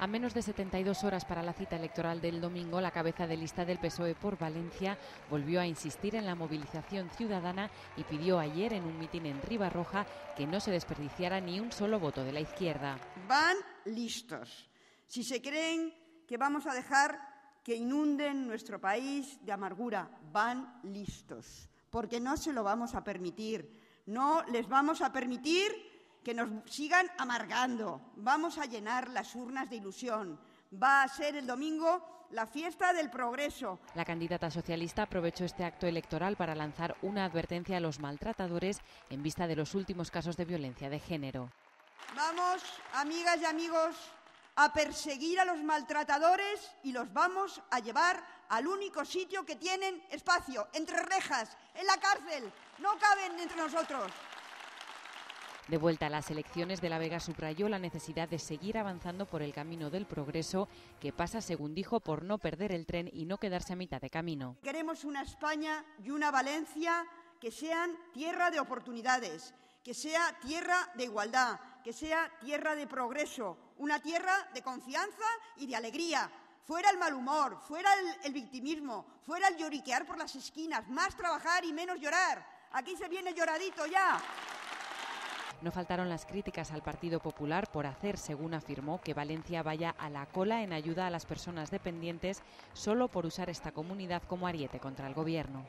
A menos de 72 horas para la cita electoral del domingo, la cabeza de lista del PSOE por Valencia volvió a insistir en la movilización ciudadana y pidió ayer en un mitin en Ribarroja que no se desperdiciara ni un solo voto de la izquierda. Van listos. Si se creen que vamos a dejar que inunden nuestro país de amargura, van listos, porque no se lo vamos a permitir. No les vamos a permitir que nos sigan amargando. Vamos a llenar las urnas de ilusión. Va a ser el domingo la fiesta del progreso. La candidata socialista aprovechó este acto electoral para lanzar una advertencia a los maltratadores en vista de los últimos casos de violencia de género. Vamos, amigas y amigos, a perseguir a los maltratadores y los vamos a llevar al único sitio que tienen espacio, entre rejas, en la cárcel. No caben entre nosotros. De vuelta a las elecciones, De la Vega subrayó la necesidad de seguir avanzando por el camino del progreso, que pasa, según dijo, por no perder el tren y no quedarse a mitad de camino. Queremos una España y una Valencia que sean tierra de oportunidades, que sea tierra de igualdad, que sea tierra de progreso, una tierra de confianza y de alegría. Fuera el mal humor, fuera el victimismo, fuera el lloriquear por las esquinas, más trabajar y menos llorar. Aquí se viene lloradito ya. No faltaron las críticas al Partido Popular por hacer, según afirmó, que Valencia vaya a la cola en ayuda a las personas dependientes solo por usar esta comunidad como ariete contra el Gobierno.